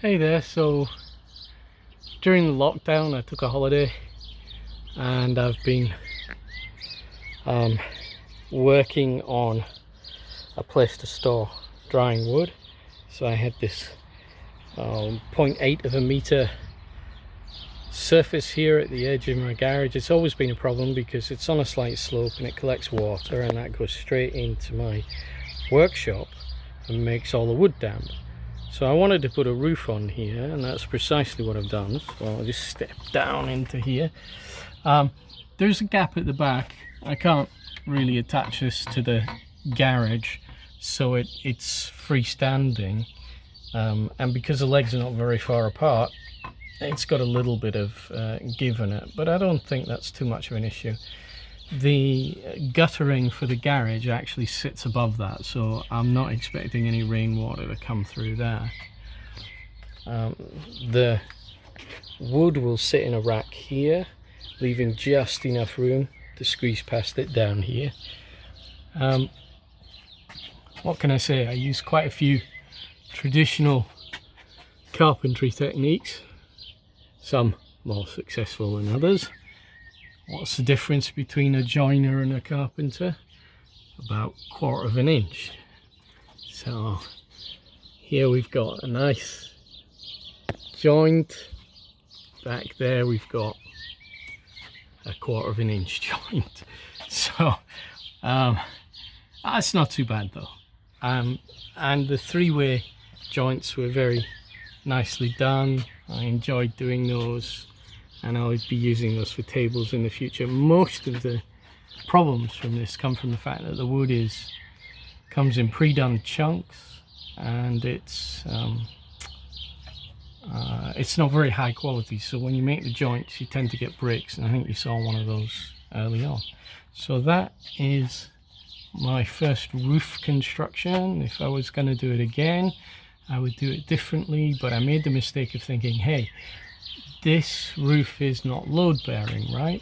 Hey there, so during the lockdown I took a holiday and I've been working on a place to store drying wood. So I had this 0.8 of a meter surface here at the edge of my garage. It's always been a problem because it's on a slight slope and it collects water, and that goes straight into my workshop and makes all the wood damp. So I wanted to put a roof on here, and that's precisely what I've done. So I'll just step down into here. There's a gap at the back. I can't really attach this to the garage, so it's freestanding, and because the legs are not very far apart, it's got a little bit of give in it, but I don't think that's too much of an issue. The guttering for the garage actually sits above that, so I'm not expecting any rainwater to come through there. The wood will sit in a rack here, leaving just enough room to squeeze past it down here. What can I say? I use quite a few traditional carpentry techniques, some more successful than others. What's the difference between a joiner and a carpenter? About 1/4 of an inch. So here we've got a nice joint. Back there we've got a 1/4 of an inch joint. So that's not too bad though. And the three-way joints were very nicely done. I enjoyed doing those, and I'll be using those for tables in the future. Most of the problems from this come from the fact that the wood comes in pre-done chunks, and it's not very high quality. So when you make the joints, you tend to get breaks, and I think you saw one of those early on. So that is my first roof construction. If I was going to do it again, I would do it differently, but I made the mistake of thinking, hey, this roof is not load bearing, right?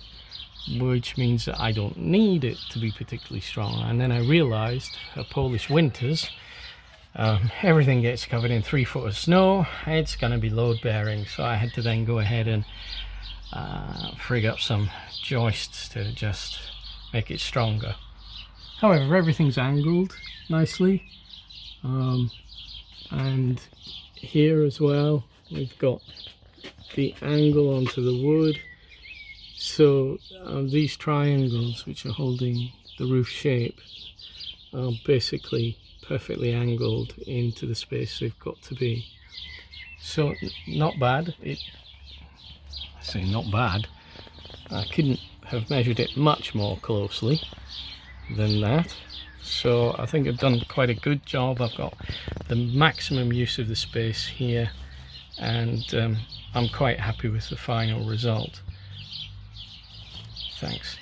Which means that I don't need it to be particularly strong. And then I realized Polish winters, everything gets covered in 3 foot of snow. It's going to be load bearing. So I had to then go ahead and frig up some joists to just make it stronger. However, everything's angled nicely. And here as well, we've got the angle onto the wood. So these triangles, which are holding the roof shape, are basically perfectly angled into the space they've got to be. So not bad. I say not bad. I couldn't have measured it much more closely than that. So I think I've done quite a good job. I've got the maximum use of the space here, and I'm quite happy with the final result. Thanks.